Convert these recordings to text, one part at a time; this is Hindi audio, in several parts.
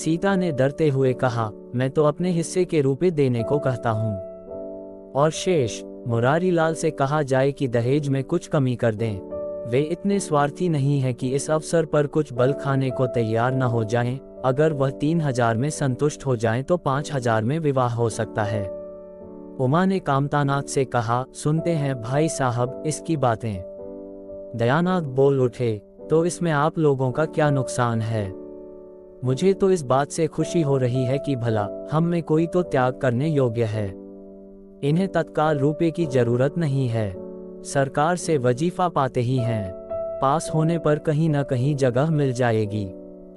सीता ने डरते हुए कहा, मैं तो अपने हिस्से के रुपए देने को कहता हूँ, और शेष मुरारी लाल से कहा जाए कि दहेज में कुछ कमी कर दें। वे इतने स्वार्थी नहीं है कि इस अवसर पर कुछ बल खाने को तैयार न हो जाएं। अगर वह 3000 में संतुष्ट हो जाएं तो 5000 में विवाह हो सकता है। उमा ने कामतानाथ से कहा, सुनते हैं भाई साहब इसकी बातें। दयानाथ बोल उठे, तो इसमें आप लोगों का क्या नुकसान है? मुझे तो इस बात से खुशी हो रही है कि भला हम में कोई तो त्याग करने योग्य है। इन्हें तत्काल रुपए की जरूरत नहीं है, सरकार से वजीफा पाते ही हैं, पास होने पर कहीं न कहीं जगह मिल जाएगी।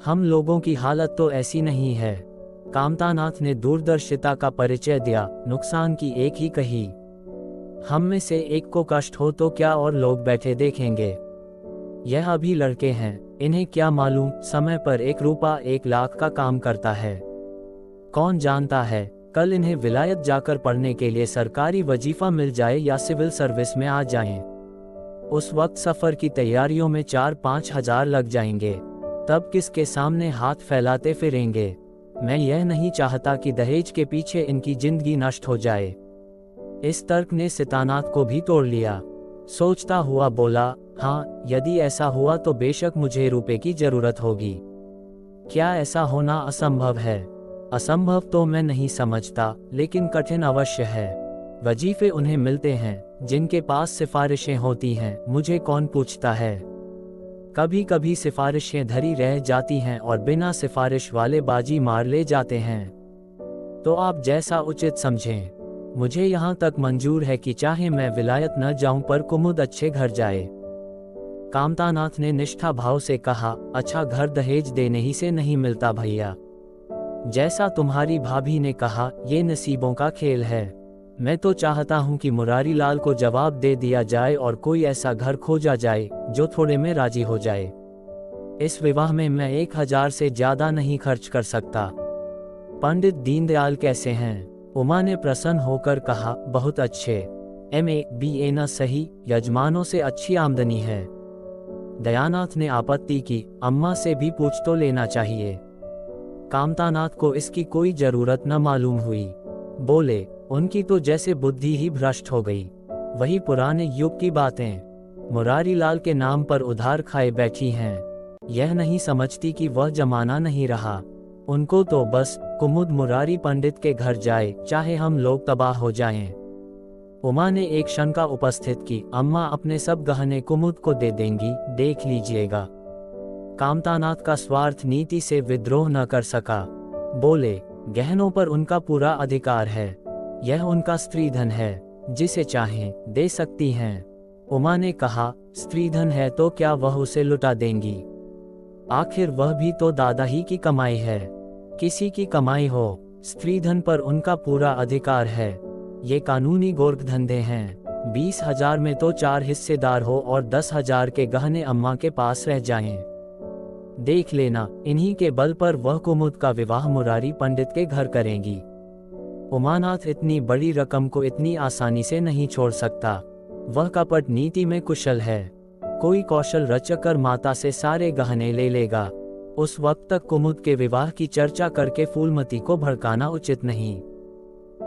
हम लोगों की हालत तो ऐसी नहीं है। कामतानाथ ने दूरदर्शिता का परिचय दिया, नुकसान की एक ही कही। हम में से एक को कष्ट हो तो क्या और लोग बैठे देखेंगे? यह अभी लड़के हैं, इन्हें क्या मालूम समय पर 1 रुपया 1 लाख का काम करता है। कौन जानता है कल इन्हें विलायत जाकर पढ़ने के लिए सरकारी वजीफा मिल जाए या सिविल सर्विस में आ जाएं। उस वक्त सफर की तैयारियों में 4-5 हजार लग जाएंगे, तब किसके सामने हाथ फैलाते फिरेंगे? मैं यह नहीं चाहता कि दहेज के पीछे इनकी जिंदगी नष्ट हो जाए। इस तर्क ने सितानाथ को भी तोड़ लिया। सोचता हुआ बोला, हाँ, यदि ऐसा हुआ तो बेशक मुझे रुपए की जरूरत होगी। क्या ऐसा होना असंभव है? असंभव तो मैं नहीं समझता, लेकिन कठिन अवश्य है। वजीफे उन्हें मिलते हैं जिनके पास सिफारिशें होती हैं, मुझे कौन पूछता है। कभी कभी सिफारिशें धरी रह जाती हैं और बिना सिफारिश वाले बाजी मार ले जाते हैं। तो आप जैसा उचित समझें। मुझे यहाँ तक मंजूर है कि चाहे मैं विलायत न जाऊं पर कुमुद अच्छे घर जाए। कामतानाथ ने निष्ठा भाव से कहा, अच्छा घर दहेज देने ही से नहीं मिलता भैया। जैसा तुम्हारी भाभी ने कहा, ये नसीबों का खेल है। मैं तो चाहता हूँ कि मुरारी लाल को जवाब दे दिया जाए और कोई ऐसा घर खोजा जाए जो थोड़े में राजी हो जाए। इस विवाह में मैं 1000 से ज्यादा नहीं खर्च कर सकता। पंडित दीनदयाल कैसे हैं? उमा ने प्रसन्न होकर कहा, बहुत अच्छे, MA BA न सही, यजमानों से अच्छी आमदनी है। दयानाथ ने आपत्ति की, अम्मा से भी पूछ तो लेना चाहिए। कामतानाथ को इसकी कोई जरूरत न मालूम हुई। बोले, उनकी तो जैसे बुद्धि ही भ्रष्ट हो गई। वही पुराने युग की बातें मुरारी लाल के नाम पर उधार खाए बैठी हैं। यह नहीं समझती कि वह जमाना नहीं रहा। उनको तो बस कुमुद मुरारी पंडित के घर जाए, चाहे हम लोग तबाह हो जाएं। उमा ने एक शंका उपस्थित की, अम्मा अपने सब गहने कुमुद को दे देंगी, देख लीजिएगा। कामतानाथ का स्वार्थ नीति से विद्रोह न कर सका। बोले, गहनों पर उनका पूरा अधिकार है, यह उनका स्त्रीधन है, जिसे चाहें दे सकती हैं। उमा ने कहा, स्त्रीधन है तो क्या वह उसे लुटा देंगी? आखिर वह भी तो दादा ही की कमाई है। किसी की कमाई हो, स्त्रीधन पर उनका पूरा अधिकार है। ये कानूनी गोरखधंधे हैं। 20,000 में तो 4 हिस्सेदार हो और 10,000 के गहने अम्मा के पास रह जाएं। देख लेना, इन्हीं के बल पर वह कुमुद का विवाह मुरारी पंडित के घर करेंगी। उमानाथ इतनी बड़ी रकम को इतनी आसानी से नहीं छोड़ सकता। वह कपट नीति में कुशल है। कोई कौशल रचकर माता से सारे गहने ले लेगा। उस वक्त तक कुमुद के विवाह की चर्चा करके फूलमती को भड़काना उचित नहीं।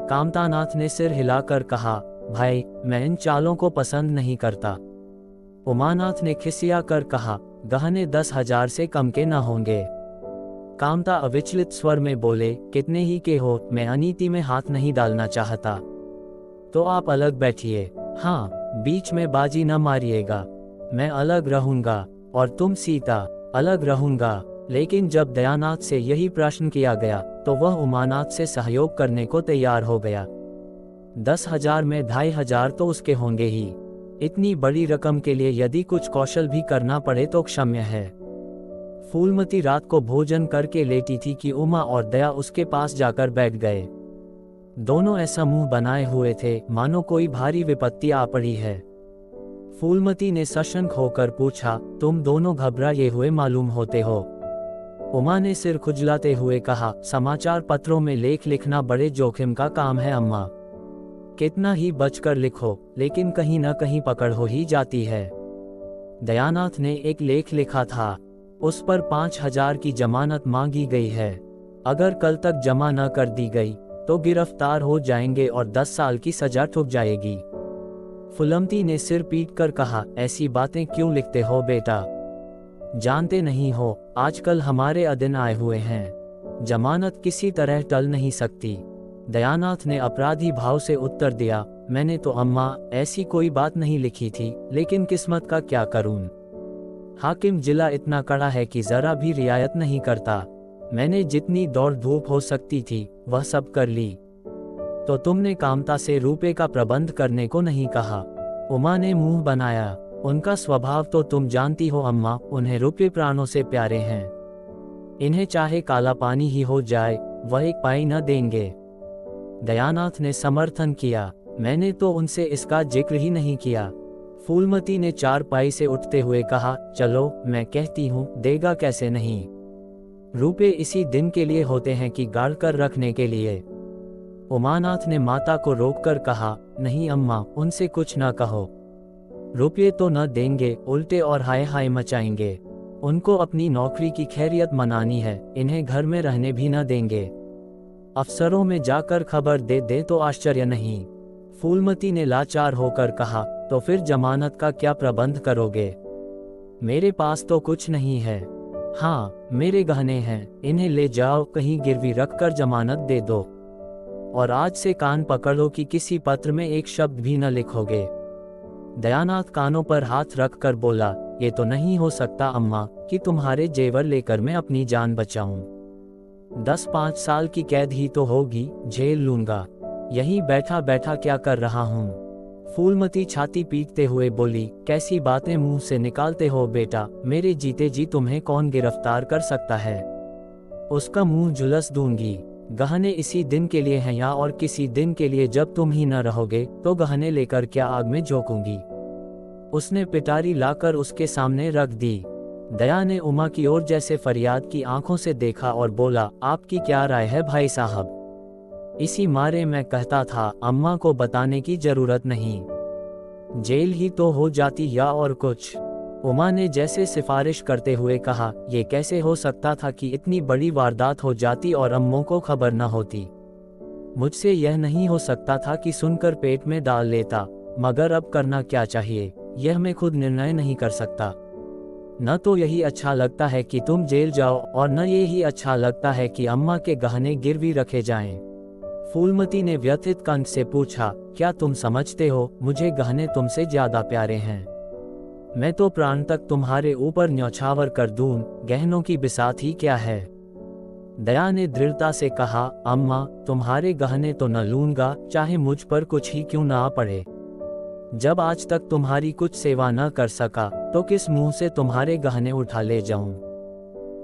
कामतानाथ ने सिर हिलाकर कहा, भाई, मैं इन चालों को पसंद नहीं करता। उमानाथ ने खिसिया कर कहा, गहने 10,000 से कम के न होंगे। कामता अविचलित स्वर में बोले, कितने ही के हो, मैं अनीति में हाथ नहीं डालना चाहता। तो आप अलग बैठिए, हाँ, बीच में बाजी न मारिएगा। मैं अलग रहूंगा और तुम सीता अलग रहूंगा। लेकिन जब दयानाथ से यही प्रश्न किया गया तो वह उमानाथ से सहयोग करने को तैयार हो गया। 10,000 में 2,500 तो उसके होंगे ही। इतनी बड़ी रकम के लिए यदि कुछ कौशल भी करना पड़े तो क्षम्य है। फूलमती रात को भोजन करके लेटी थी कि उमा और दया उसके पास जाकर बैठ गए। दोनों ऐसा मुंह बनाए हुए थे मानो कोई भारी विपत्ति आ पड़ी है। फूलमती ने सशंक होकर पूछा, तुम दोनों घबराए हुए मालूम होते हो। उमा ने सिर खुजलाते हुए कहा, समाचार पत्रों में लेख लिखना बड़े जोखिम का काम है अम्मा। कितना ही बचकर लिखो, लेकिन कहीं न कहीं पकड़ हो ही जाती है। दयानाथ ने एक लेख लिखा था, उस पर 5,000 की जमानत मांगी गई है। अगर कल तक जमा न कर दी गई तो गिरफ्तार हो जाएंगे और 10 साल की सजा ठुक जाएगी। फुलमती ने सिर पीट कर कहा, ऐसी बातें क्यों लिखते हो बेटा? जानते नहीं हो आजकल हमारे अदिन आए हुए हैं, जमानत किसी तरह टल नहीं सकती। दयानाथ ने अपराधी भाव से उत्तर दिया, मैंने तो अम्मा ऐसी कोई बात नहीं लिखी थी, लेकिन किस्मत का क्या करूं। हाकिम जिला इतना कड़ा है कि जरा भी रियायत नहीं करता। मैंने जितनी दौड़ धूप हो सकती थी वह सब कर ली। तो तुमने कामता से रुपए का प्रबंध करने को नहीं कहा? उमा ने मुंह बनाया। उनका स्वभाव तो तुम जानती हो अम्मा, उन्हें रुपए प्राणों से प्यारे हैं। इन्हें चाहे काला पानी ही हो जाए वह एक पाई न देंगे। दयानाथ ने समर्थन किया, मैंने तो उनसे इसका जिक्र ही नहीं किया। फूलमती ने चारपाई से उठते हुए कहा, चलो मैं कहती हूँ, देगा कैसे नहीं। रुपए इसी दिन के लिए होते हैं कि गाड़ कर रखने के लिए। उमानाथ ने माता को रोककर कहा, नहीं अम्मा, उनसे कुछ न कहो। रुपये तो न देंगे, उल्टे और हाय हाय मचाएंगे। उनको अपनी नौकरी की खैरियत मनानी है, इन्हें घर में रहने भी न देंगे। अफसरों में जाकर खबर दे दे तो आश्चर्य नहीं। फूलमती ने लाचार होकर कहा, तो फिर जमानत का क्या प्रबंध करोगे? मेरे पास तो कुछ नहीं है। हाँ, मेरे गहने हैं, इन्हें ले जाओ, कहीं गिरवी रखकर जमानत दे दो। और आज से कान पकड़ो कि किसी पत्र में एक शब्द भी न लिखोगे। दयानाथ कानों पर हाथ रखकर बोला, ये तो नहीं हो सकता अम्मा कि तुम्हारे जेवर लेकर मैं अपनी जान बचाऊं। 10-5 साल की कैद ही तो होगी, झेल लूंगा। यहीं बैठा बैठा क्या कर रहा हूं। फूलमती छाती पीटते हुए बोली, कैसी बातें मुंह से निकालते हो बेटा, मेरे जीते जी तुम्हें कौन गिरफ्तार कर सकता है? उसका मुंह झुलस दूंगी। गहने इसी दिन के लिए हैं या और किसी दिन के लिए जब तुम ही न रहोगे तो गहने लेकर क्या आग में झोंकूंगी। उसने पिटारी लाकर उसके सामने रख दी। दया ने उमा की ओर जैसे फरियाद की आंखों से देखा और बोला, आपकी क्या राय है भाई साहब? इसी मारे मैं कहता था अम्मा को बताने की जरूरत नहीं, जेल ही तो हो जाती या और कुछ। उमा ने जैसे सिफारिश करते हुए कहा, ये कैसे हो सकता था कि इतनी बड़ी वारदात हो जाती और अम्मों को खबर न होती। मुझसे यह नहीं हो सकता था कि सुनकर पेट में डाल लेता, मगर अब करना क्या चाहिए यह मैं खुद निर्णय नहीं कर सकता। न तो यही अच्छा लगता है कि तुम जेल जाओ और न यही अच्छा लगता है कि अम्मा के गहने गिरवी रखे जाएं। फूलमती ने व्यथित कंठ से पूछा, क्या तुम समझते हो मुझे गहने तुमसे ज्यादा प्यारे हैं? मैं तो प्राण तक तुम्हारे ऊपर न्यौछावर कर दूं, गहनों की बिसात ही क्या है। दया ने दृढ़ता से कहा, अम्मा तुम्हारे गहने तो न लूंगा, चाहे मुझ पर कुछ ही क्यों ना पड़े। जब आज तक तुम्हारी कुछ सेवा न कर सका तो किस मुंह से तुम्हारे गहने उठा ले जाऊं।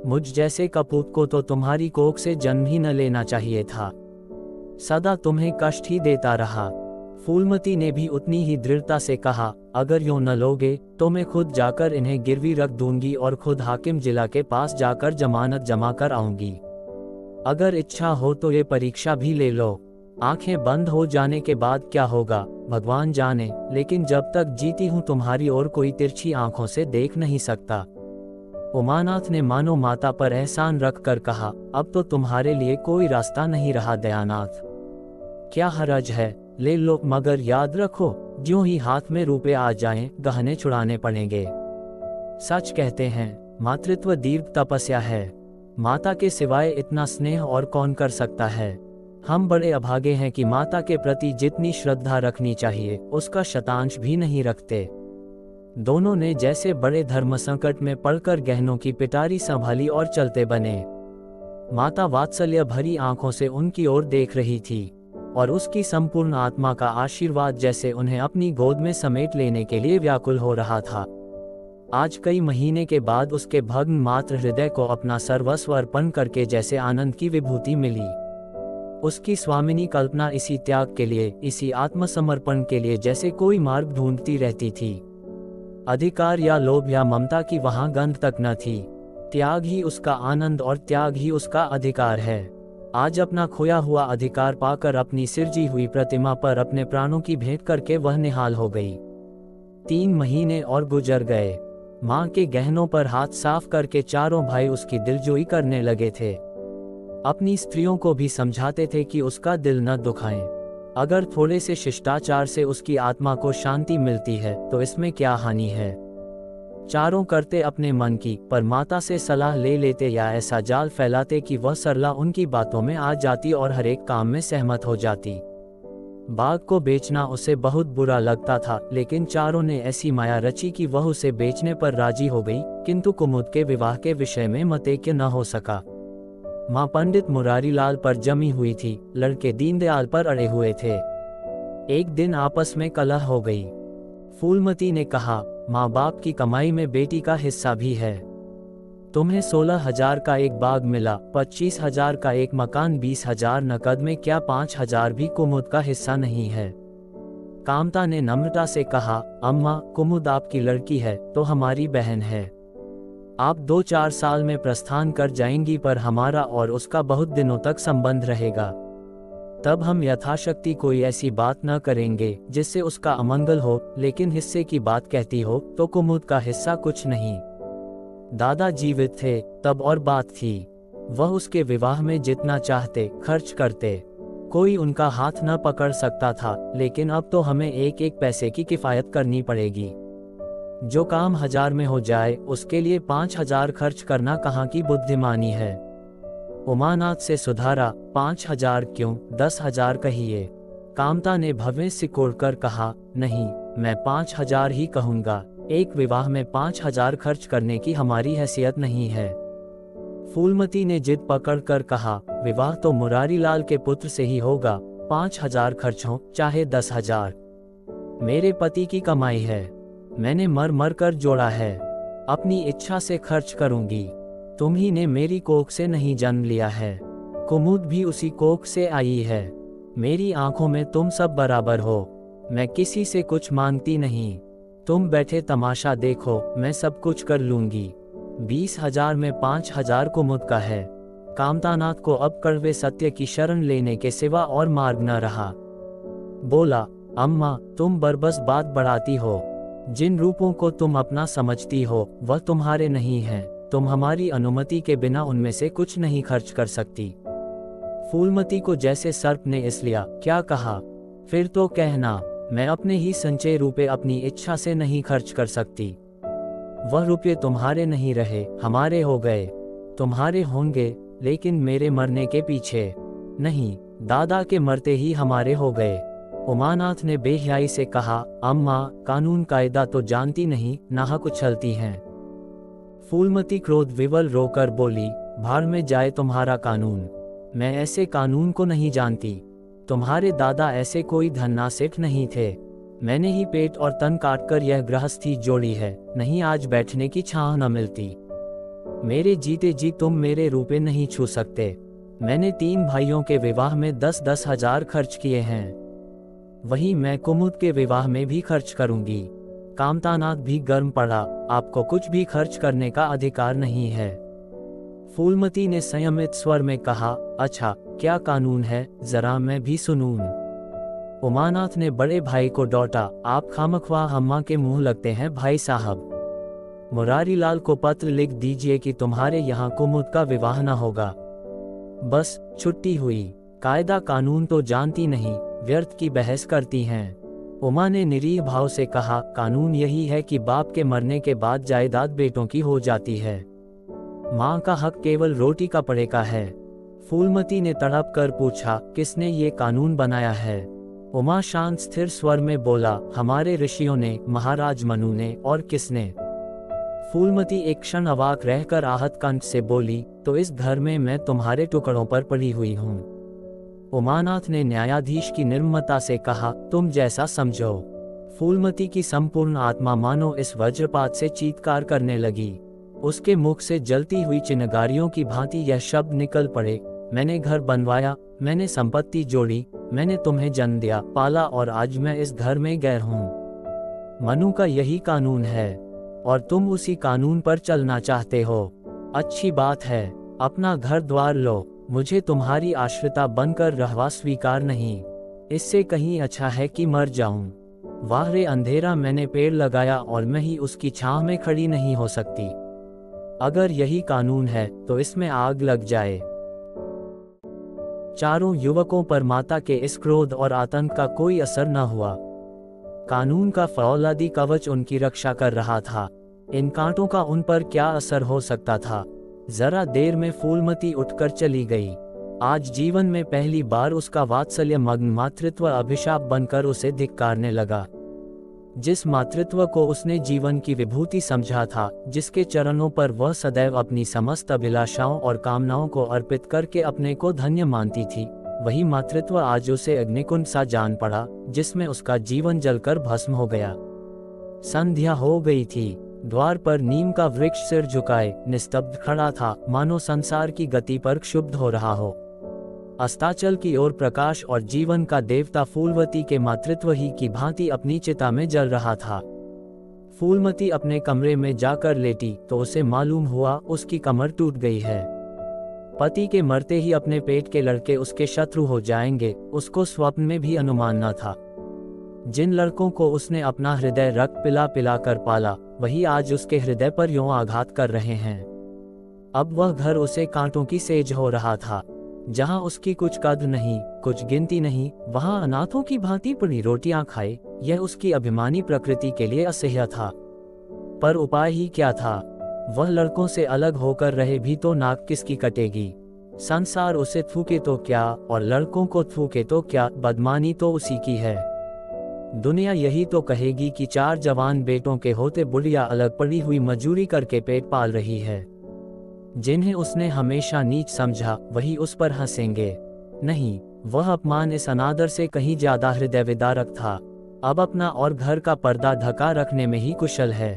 मुझ जैसे कपूत को तो तुम्हारी कोख से जन्म ही न लेना चाहिए था, सदा तुम्हें कष्ट ही देता रहा। फूलमती ने भी उतनी ही दृढ़ता से कहा, अगर यूं न लोगे तो मैं खुद जाकर इन्हें गिरवी रख दूंगी और खुद हाकिम जिला के पास जाकर जमानत जमा कर आऊंगी। अगर इच्छा हो तो ये परीक्षा भी ले लो। आंखें बंद हो जाने के बाद क्या होगा भगवान जाने, लेकिन जब तक जीती हूं तुम्हारी ओर कोई तिरछी आंखों से देख नहीं सकता। उमानाथ ने मानो माता पर एहसान रख कर कहा, अब तो तुम्हारे लिए कोई रास्ता नहीं रहा दयानाथ। क्या हरज है, ले लो, मगर याद रखो ज्यों ही हाथ में रुपए आ जाएं, गहने छुड़ाने पड़ेंगे। सच कहते हैं मातृत्व दीर्घ तपस्या है, माता के सिवाय इतना स्नेह और कौन कर सकता है। हम बड़े अभागे हैं कि माता के प्रति जितनी श्रद्धा रखनी चाहिए उसका शतांश भी नहीं रखते। दोनों ने जैसे बड़े धर्म संकट में पड़कर गहनों की पिटारी संभाली और चलते बने। माता वात्सल्य भरी आंखों से उनकी ओर देख रही थी और उसकी संपूर्ण आत्मा का आशीर्वाद जैसे उन्हें अपनी गोद में समेट लेने के लिए व्याकुल हो रहा था। आज कई महीने के बाद उसके भग्न मात्र हृदय को अपना सर्वस्व अर्पण करके जैसे आनंद की विभूति मिली। उसकी स्वामिनी कल्पना इसी त्याग के लिए, इसी आत्मसमर्पण के लिए जैसे कोई मार्ग ढूंढती रहती थी। अधिकार या लोभ या ममता की वहां गंध तक न थी। त्याग ही उसका आनंद और त्याग ही उसका अधिकार है। आज अपना खोया हुआ अधिकार पाकर अपनी सिरजी हुई प्रतिमा पर अपने प्राणों की भेंट करके वह निहाल हो गई। 3 महीने और गुजर गए। मां के गहनों पर हाथ साफ करके चारों भाई उसकी दिलजोई करने लगे थे। अपनी स्त्रियों को भी समझाते थे कि उसका दिल न दुखाएं। अगर थोड़े से शिष्टाचार से उसकी आत्मा को शांति मिलती है तो इसमें क्या हानि है। चारों करते अपने मन की, पर माता से सलाह ले लेते या ऐसा जाल फैलाते कि वह सरला उनकी बातों में आ जाती और हर एक काम में सहमत हो जाती। बाग को बेचना उसे बहुत बुरा लगता था, लेकिन चारों ने ऐसी माया रची कि वह उसे बेचने पर राजी हो गई, किंतु कुमुद के विवाह के विषय में मतैक्य न हो सका। माँ पंडित मुरारीलाल पर जमी हुई थी, लड़के दीनदयाल पर अड़े हुए थे। एक दिन आपस में कलह हो गई। फूलमती ने कहा, माँ बाप की कमाई में बेटी का हिस्सा भी है। तुम्हें 16,000 का एक बाग मिला, 25,000 का एक मकान, 20,000 नकद में, क्या 5,000 भी कुमुद का हिस्सा नहीं है। कामता ने नम्रता से कहा, अम्मा, कुमुद आपकी लड़की है तो हमारी बहन है। आप 2-4 साल में प्रस्थान कर जाएंगी, पर हमारा और उसका बहुत दिनों तक संबंध रहेगा। तब हम यथाशक्ति कोई ऐसी बात न करेंगे जिससे उसका अमंगल हो, लेकिन हिस्से की बात कहती हो तो कुमुद का हिस्सा कुछ नहीं। दादा जीवित थे तब और बात थी, वह उसके विवाह में जितना चाहते खर्च करते, कोई उनका हाथ न पकड़ सकता था। लेकिन अब तो हमें एक एक पैसे की किफायत करनी पड़ेगी। जो काम 1000 में हो जाए उसके लिए 5,000 खर्च करना कहाँ की बुद्धिमानी है। उमानाथ से सुधारा, 5,000 क्यों, 10,000 कहिए। कामता ने भवें सिकोड़कर कहा, नहीं, मैं 5,000 ही कहूँगा। एक विवाह में 5,000 खर्च करने की हमारी हैसियत नहीं है। फूलमती ने जिद पकड़कर कहा, विवाह तो मुरारीलाल के पुत्र से ही होगा, 5,000 खर्च हो चाहे 10,000। मेरे पति की कमाई है, मैंने मर मर कर जोड़ा है, अपनी इच्छा से खर्च करूंगी। तुम्ही ने मेरी कोख से नहीं जन्म लिया है, कुमुद भी उसी कोख से आई है। मेरी आंखों में तुम सब बराबर हो, मैं किसी से कुछ मांगती नहीं। तुम बैठे तमाशा देखो, मैं सब कुछ कर लूंगी। 20,000 में 5,000 कुमुद का है। कामतानाथ को अब कड़वे सत्य की शरण लेने के सिवा और मार्ग न रहा। बोला, अम्मा, तुम बरबस बात बढ़ाती हो। जिन रूपों को तुम अपना समझती हो वह तुम्हारे नहीं हैं। तुम हमारी अनुमति के बिना उनमें से कुछ नहीं खर्च कर सकती। फूलमती को जैसे सर्प ने इस लिया, क्या कहा, फिर तो कहना, मैं अपने ही संचय रुपए अपनी इच्छा से नहीं खर्च कर सकती। वह रुपये तुम्हारे नहीं रहे, हमारे हो गए। तुम्हारे होंगे, लेकिन मेरे मरने के पीछे नहीं, दादा के मरते ही हमारे हो गए। उमानाथ ने बेहयाई से कहा, अम्मा, कानून कायदा तो जानती नहीं, नाहक उछलती हैं। फूलमती क्रोध विवल रोकर बोली, भाड़ में जाए तुम्हारा कानून, मैं ऐसे कानून को नहीं जानती। तुम्हारे दादा ऐसे कोई धन्ना सेठ नहीं थे। मैंने ही पेट और तन काटकर यह गृहस्थी जोड़ी है, नहीं आज बैठने की छांव न मिलती। मेरे जीते जी तुम मेरे रुपए नहीं छू सकते। मैंने 3 भाइयों के विवाह में 10-10 हजार खर्च किए हैं, वही मैं कुमुद के विवाह में भी खर्च करूंगी। कामतानाथ भी गर्म पड़ा, आपको कुछ भी खर्च करने का अधिकार नहीं है। फूलमती ने संयमित स्वर में कहा, अच्छा, क्या कानून है, जरा मैं भी सुनूं। उमानाथ ने बड़े भाई को डांटा, आप खामख्वाह अम्मा के मुंह लगते हैं भाई साहब। मुरारीलाल को पत्र लिख दीजिए कि तुम्हारे यहाँ कुमुद का विवाह न होगा। बस छुट्टी हुई। कायदा कानून तो जानती नहीं, व्यर्थ की बहस करती हैं। उमा ने निरीह भाव से कहा, कानून यही है कि बाप के मरने के बाद जायदाद बेटों की हो जाती है। माँ का हक केवल रोटी का पड़े का है। फूलमती ने तड़प कर पूछा, किसने ये कानून बनाया है। उमा शांत स्थिर स्वर में बोला, हमारे ऋषियों ने, महाराज मनु ने, और किसने। फूलमती एक क्षण अवाक रहकर आहत कंठ से बोली, तो इस घर में मैं तुम्हारे टुकड़ों पर पड़ी हुई हूँ। उमानाथ ने न्यायाधीश की निर्ममता से कहा, तुम जैसा समझो। फूलमती की संपूर्ण आत्मा मानो इस वज्रपात से चीत्कार करने लगी। उसके मुख से जलती हुई चिनगारियों की भांति यह शब्द निकल पड़े, मैंने घर बनवाया, मैंने संपत्ति जोड़ी, मैंने तुम्हें जन्म दिया, पाला, और आज मैं इस घर में गैर हूँ। मनु का यही कानून है और तुम उसी कानून पर चलना चाहते हो। अच्छी बात है, अपना घर द्वार लो, मुझे तुम्हारी आश्रिता बनकर रहवा स्वीकार नहीं। इससे कहीं अच्छा है कि मर जाऊं। वाह रे अंधेरा, मैंने पेड़ लगाया और मैं ही उसकी छांव में खड़ी नहीं हो सकती। अगर यही कानून है तो इसमें आग लग जाए। चारों युवकों पर माता के इस क्रोध और आतंक का कोई असर न हुआ। कानून का फौलादी कवच उनकी रक्षा कर रहा था। इन कांटों का उन पर क्या असर हो सकता था? जरा देर में फूलमती उठकर चली गई। आज जीवन में पहली बार उसका वात्सल्य मग्न मातृत्व अभिशाप बनकर उसे धिक्कारने लगा। जिस मातृत्व को उसने जीवन की विभूति समझा था, जिसके चरणों पर वह सदैव अपनी समस्त अभिलाषाओं और कामनाओं को अर्पित करके अपने को धन्य मानती थी, वही मातृत्व आज उसे अग्निकुंड सा जान पड़ा, जिसमें उसका जीवन जलकर भस्म हो गया। संध्या हो गई थी। द्वार पर नीम का वृक्ष सिर झुकाए निस्तब्ध खड़ा था, मानो संसार की गति पर क्षुब्ध हो रहा हो। अस्ताचल की ओर प्रकाश और जीवन का देवता फूलवती के मातृत्व ही की भांति अपनी चिता में जल रहा था। फूलमती अपने कमरे में जाकर लेटी तो उसे मालूम हुआ उसकी कमर टूट गई है। पति के मरते ही अपने पेट के लड़के उसके शत्रु हो जाएंगे, उसको स्वप्न में भी अनुमान न था। जिन लड़कों को उसने अपना हृदय रक्त पिला पिला कर पाला, वही आज उसके हृदय पर यों आघात कर रहे हैं। अब वह घर उसे कांटों की सेज हो रहा था। जहां उसकी कुछ कद्र नहीं, कुछ गिनती नहीं, वहां अनाथों की भांति पड़ी रोटियां खाए, यह उसकी अभिमानी प्रकृति के लिए असह्य था। पर उपाय ही क्या था? वह लड़कों से अलग होकर रहे भी तो नाक किसकी कटेगी? संसार उसे थूके तो क्या और लड़कों को थूके तो क्या, बदमानी तो उसी की है। दुनिया यही तो कहेगी कि 4 जवान बेटों के होते बुढ़िया अलग पड़ी हुई मजूरी करके पेट पाल रही है। जिन्हें उसने हमेशा नीच समझा, वही उस पर हंसेंगे। नहीं, वह अपमान इस अनादर से कहीं ज्यादा हृदय विदारक था। अब अपना और घर का पर्दा ढका रखने में ही कुशल है।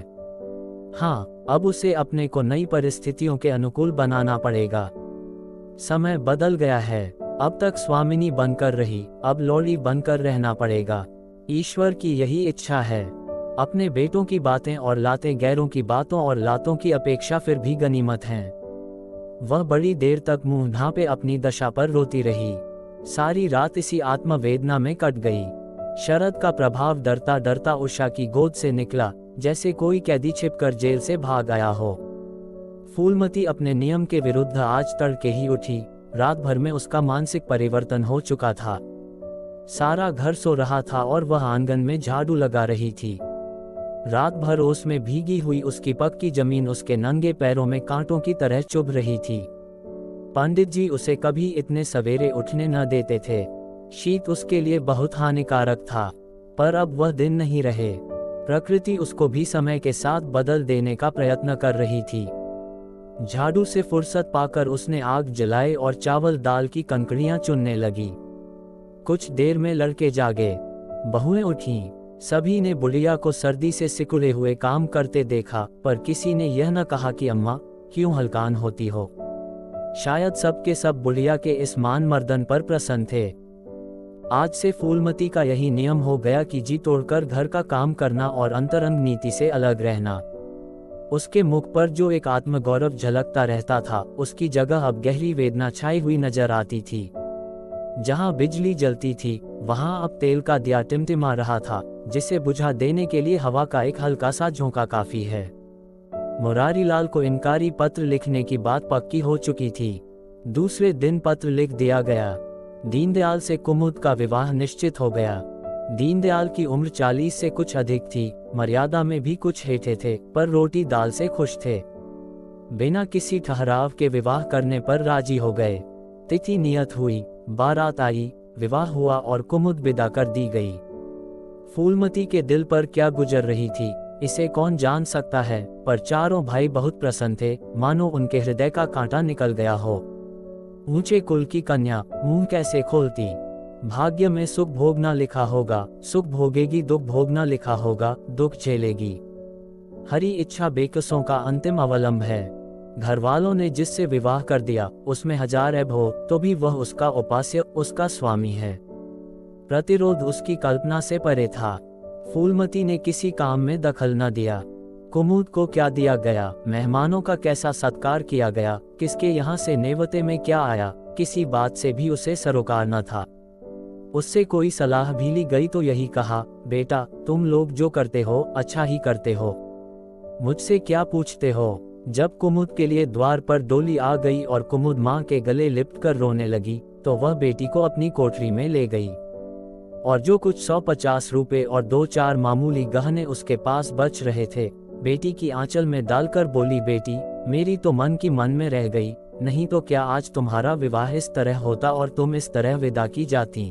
हाँ, अब उसे अपने को नई परिस्थितियों के अनुकूल बनाना पड़ेगा। समय बदल गया है। अब तक स्वामिनी बनकर रही, अब लौड़ी बनकर रहना पड़ेगा। ईश्वर की यही इच्छा है। अपने बेटों की बातें और लातें गैरों की बातों और लातों की अपेक्षा फिर भी गनीमत हैं। वह बड़ी देर तक मुंह ढांपे अपनी दशा पर रोती रही। सारी रात इसी आत्मवेदना में कट गई। शरद का प्रभाव डरता डरता उषा की गोद से निकला, जैसे कोई कैदी छिपकर जेल से भाग आया हो। फूलमती अपने नियम के विरुद्ध आज तड़के ही उठी। रात भर में उसका मानसिक परिवर्तन हो चुका था। सारा घर सो रहा था और वह आंगन में झाड़ू लगा रही थी। रात भर ओस में भीगी हुई उसकी पक्की जमीन उसके नंगे पैरों में कांटों की तरह चुभ रही थी। पंडित जी उसे कभी इतने सवेरे उठने न देते थे। शीत उसके लिए बहुत हानिकारक था, पर अब वह दिन नहीं रहे। प्रकृति उसको भी समय के साथ बदल देने का प्रयत्न कर रही थी। झाड़ू से फुर्सत पाकर उसने आग जलाए और चावल दाल की कंकड़ियां चुनने लगी। कुछ देर में लड़के जागे, बहुएं उठीं। सभी ने बुढ़िया को सर्दी से सिकुड़े हुए काम करते देखा, पर किसी ने यह न कहा कि अम्मा क्यों हलकान होती हो। शायद सब के सब बुढ़िया के इस मान मर्दन पर प्रसन्न थे। आज से फूलमती का यही नियम हो गया कि जी तोड़कर घर का काम करना और अंतरंग नीति से अलग रहना। उसके मुख पर जो एक आत्मगौरव झलकता रहता था, उसकी जगह अब गहरी वेदना छाई हुई नजर आती थी। जहां बिजली जलती थी, वहां अब तेल का दिया टिमटिमा रहा था, जिसे बुझा देने के लिए हवा का एक हल्का सा झोंका काफी है। मुरारीलाल को इनकारी पत्र लिखने की बात पक्की हो चुकी थी। दूसरे दिन पत्र लिख दिया गया। दीनदयाल से कुमुद का विवाह निश्चित हो गया। दीनदयाल की उम्र 40 से कुछ अधिक थी, मर्यादा में भी कुछ हेठे थे, पर रोटी दाल से खुश थे। बिना किसी ठहराव के विवाह करने पर राजी हो गए। तिथि नियत हुई, बारात आई, विवाह हुआ और कुमुद विदा कर दी गई। फूलमती के दिल पर क्या गुजर रही थी, इसे कौन जान सकता है, पर चारों भाई बहुत प्रसन्न थे, मानो उनके हृदय का कांटा निकल गया हो। ऊंचे कुल की कन्या मुंह कैसे खोलती। भाग्य में सुख भोगना लिखा होगा, सुख भोगेगी, दुख भोगना लिखा होगा, दुख झेलेगी। हरी इच्छा बेकसों का अंतिम अवलंब है। घर वालों ने जिससे विवाह कर दिया, उसमें 1000 ऐब हो तो भी वह उसका उपास्य, उसका स्वामी है। प्रतिरोध उसकी कल्पना से परे था। फूलमती ने किसी काम में दखल न दिया। कुमुद को क्या दिया गया, मेहमानों का कैसा सत्कार किया गया, किसके यहाँ से नेवते में क्या आया, किसी बात से भी उसे सरोकार न था। उससे कोई सलाह भी ली गई तो यही कहा, बेटा तुम लोग जो करते हो अच्छा ही करते हो, मुझसे क्या पूछते हो। जब कुमुद के लिए द्वार पर डोली आ गई और कुमुद माँ के गले लिपट कर रोने लगी, तो वह बेटी को अपनी कोठरी में ले गई और जो कुछ 150 रुपए और 2-4 मामूली गहने उसके पास बच रहे थे, बेटी की आंचल में डालकर बोली, बेटी मेरी तो मन की मन में रह गई, नहीं तो क्या आज तुम्हारा विवाह इस तरह होता और तुम इस तरह विदा की जाती।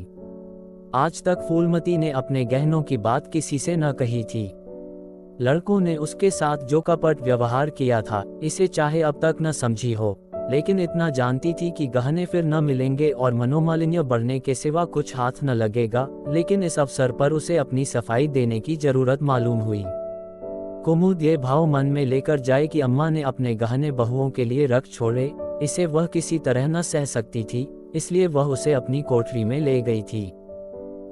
आज तक फूलमती ने अपने गहनों की बात किसी से न कही थी। लड़कों ने उसके साथ जो कपट व्यवहार किया था, इसे चाहे अब तक न समझी हो, लेकिन इतना जानती थी कि गहने फिर न मिलेंगे और मनोमालिन्य बढ़ने के सिवा कुछ हाथ न लगेगा। लेकिन इस अवसर पर उसे अपनी सफाई देने की जरूरत मालूम हुई। कुमुद ये भाव मन में लेकर जाए कि अम्मा ने अपने गहने बहुओं के लिए रख छोड़े, इसे वह किसी तरह न सह सकती थी, इसलिए वह उसे अपनी कोठरी में ले गई थी।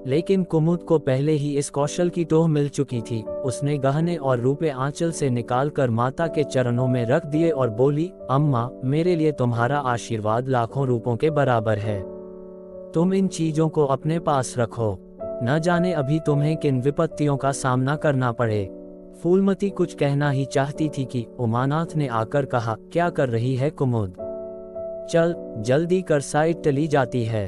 लेकिन कुमुद को पहले ही इस कौशल की टोह मिल चुकी थी। उसने गहने और रुपए आंचल से निकालकर माता के चरणों में रख दिए और बोली, अम्मा मेरे लिए तुम्हारा आशीर्वाद लाखों रुपयों के बराबर है, तुम इन चीजों को अपने पास रखो, न जाने अभी तुम्हें किन विपत्तियों का सामना करना पड़े। फूलमती कुछ कहना ही चाहती थी कि उमानाथ ने आकर कहा, क्या कर रही है कुमुद, चल जल्दी कर, साइड टली जाती है,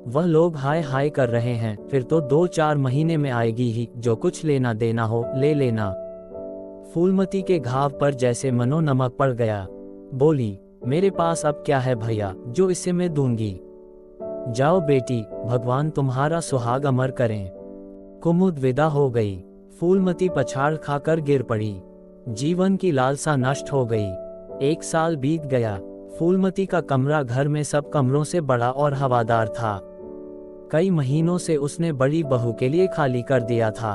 वह लोग हाय हाय कर रहे हैं, फिर तो 2-4 महीने में आएगी ही, जो कुछ लेना देना हो ले लेना। फूलमती के घाव पर जैसे मनो नमक पड़ गया। बोली, मेरे पास अब क्या है भैया जो इसे मैं दूंगी, जाओ बेटी, भगवान तुम्हारा सुहाग अमर करें। कुमुद विदा हो गई। फूलमती पछाड़ खाकर गिर पड़ी। जीवन की लालसा नष्ट हो गई। 1 साल बीत गया। फूलमती का कमरा घर में सब कमरों से बड़ा और हवादार था। कई महीनों से उसने बड़ी बहू के लिए खाली कर दिया था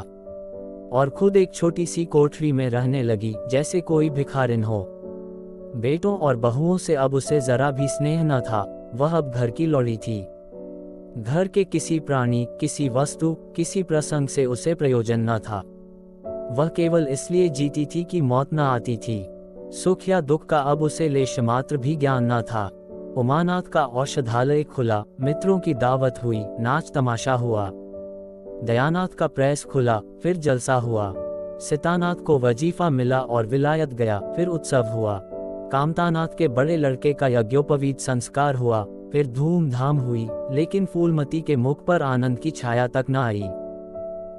और खुद एक छोटी सी कोठरी में रहने लगी जैसे कोई भिखारिन हो। बेटों और बहुओं से अब उसे जरा भी स्नेह न था, वह अब घर की लौड़ी थी। घर के किसी प्राणी, किसी वस्तु, किसी प्रसंग से उसे प्रयोजन न था। वह केवल इसलिए जीती थी कि मौत न आती थी। सुख या दुख का अब उसे लेश मात्र भी ज्ञान न था। उमानाथ का औषधालय खुला, मित्रों की दावत हुई, नाच तमाशा हुआ। दयानाथ का प्रेस खुला, फिर जलसा हुआ। सितानाथ को वजीफा मिला और विलायत गया, फिर उत्सव हुआ। कामतानाथ के बड़े लड़के का यज्ञोपवीत संस्कार हुआ, फिर धूमधाम हुई, लेकिन फूलमती के मुख पर आनंद की छाया तक न आई।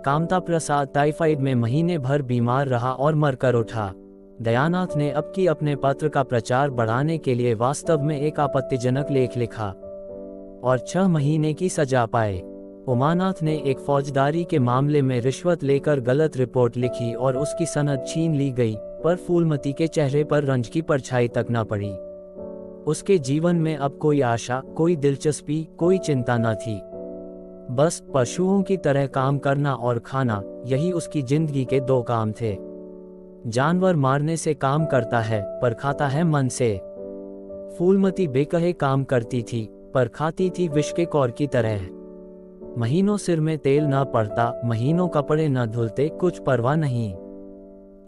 कामता प्रसाद टाइफाइड में महीने भर बीमार रहा और मरकर उठा। दयानाथ ने अब की अपने पत्र का प्रचार बढ़ाने के लिए वास्तव में एक आपत्तिजनक लेख लिखा और 6 महीने की सजा पाए। उमानाथ ने एक फौजदारी के मामले में रिश्वत लेकर गलत रिपोर्ट लिखी और उसकी सनद छीन ली गई, पर फूलमती के चेहरे पर रंज की परछाई तक न पड़ी। उसके जीवन में अब कोई आशा, कोई दिलचस्पी, कोई चिंता न थी। बस पशुओं की तरह काम करना और खाना, यही उसकी जिंदगी के 2 काम थे। जानवर मारने से काम करता है, पर खाता है मन से। फूलमती बेकहे काम करती थी, पर खाती थी विष के कौर की तरह। महीनों सिर में तेल न पड़ता, महीनों कपड़े न धुलते, कुछ परवाह नहीं।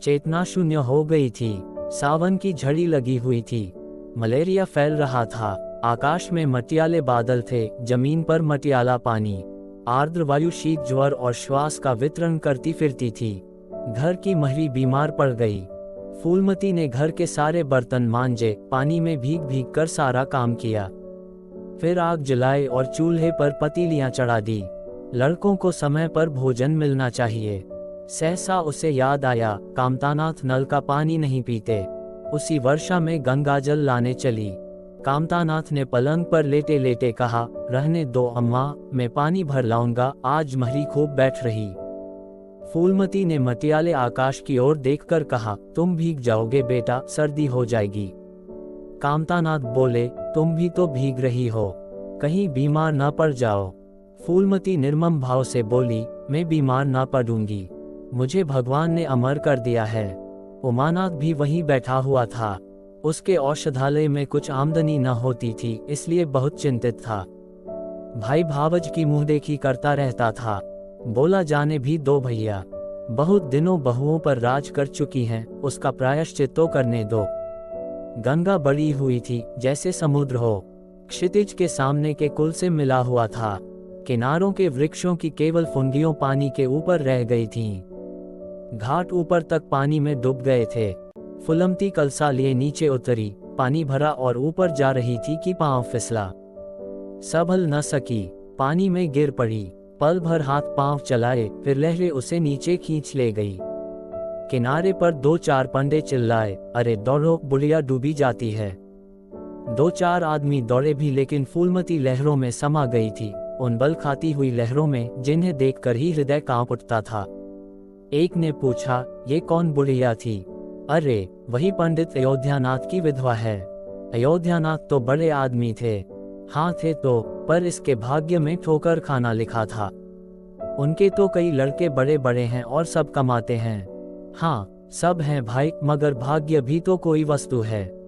चेतना शून्य हो गई थी। सावन की झड़ी लगी हुई थी। मलेरिया फैल रहा था। आकाश में मटियाले बादल थे, जमीन पर मटियाला पानी। आर्द्र वायु शीत ज्वर और श्वास का वितरण करती फिरती थी। घर की महरी बीमार पड़ गई। फूलमती ने घर के सारे बर्तन मांजे, पानी में भीग भीग कर सारा काम किया। फिर आग जलाए और चूल्हे पर पतीलियां चढ़ा दी। लड़कों को समय पर भोजन मिलना चाहिए। सहसा उसे याद आया, कामतानाथ नल का पानी नहीं पीते। उसी वर्षा में गंगाजल लाने चली। कामतानाथ ने पलंग पर लेटे लेटे कहा, रहने दो अम्मा, मैं पानी भर लाऊंगा, आज महरी खूब बैठ रही। फूलमती ने मटियाले आकाश की ओर देखकर कहा, तुम भीग जाओगे बेटा, सर्दी हो जाएगी। कामतानाथ बोले, तुम भी तो भीग रही हो, कहीं बीमार ना पड़ जाओ। फूलमती निर्मम भाव से बोली, मैं बीमार ना पड़ूंगी, मुझे भगवान ने अमर कर दिया है। उमानाथ भी वहीं बैठा हुआ था। उसके औषधालय में कुछ आमदनी न होती थी, इसलिए बहुत चिंतित था। भाई भावज की मुंह देखी करता रहता था। बोला, जाने भी दो भैया, बहुत दिनों बहुओं पर राज कर चुकी हैं, उसका प्रायश्चित तो करने दो। गंगा बड़ी हुई थी, जैसे समुद्र हो। क्षितिज के सामने के कुल से मिला हुआ था। किनारों के वृक्षों की केवल फुंदियों पानी के ऊपर रह गई थीं। घाट ऊपर तक पानी में डूब गए थे। फूलमती कलसा लिए नीचे उतरी, पानी भरा और ऊपर जा रही थी कि पांव फिसला। संभल न सकी, पानी में गिर पड़ी। पल भर हाथ पांव चलाए, फिर लहरें उसे नीचे खींच ले गई। किनारे पर 2-4 पंडे चिल्लाए, अरे दौड़ो, बुढ़िया डूबी जाती है। 2-4 आदमी दौड़े भी, लेकिन फूलमती लहरों में समा गई थी, उन बल खाती हुई लहरों में जिन्हें देखकर ही हृदय कांप उठता था। एक ने पूछा, ये कौन बुढ़िया थी? अरे वही पंडित अयोध्यानाथ की विधवा है। अयोध्यानाथ तो बड़े आदमी थे। हाँ थे तो, पर इसके भाग्य में ठोकर खाना लिखा था। उनके तो कई लड़के बड़े बड़े हैं और सब कमाते हैं। हाँ सब हैं भाई, मगर भाग्य भी तो कोई वस्तु है।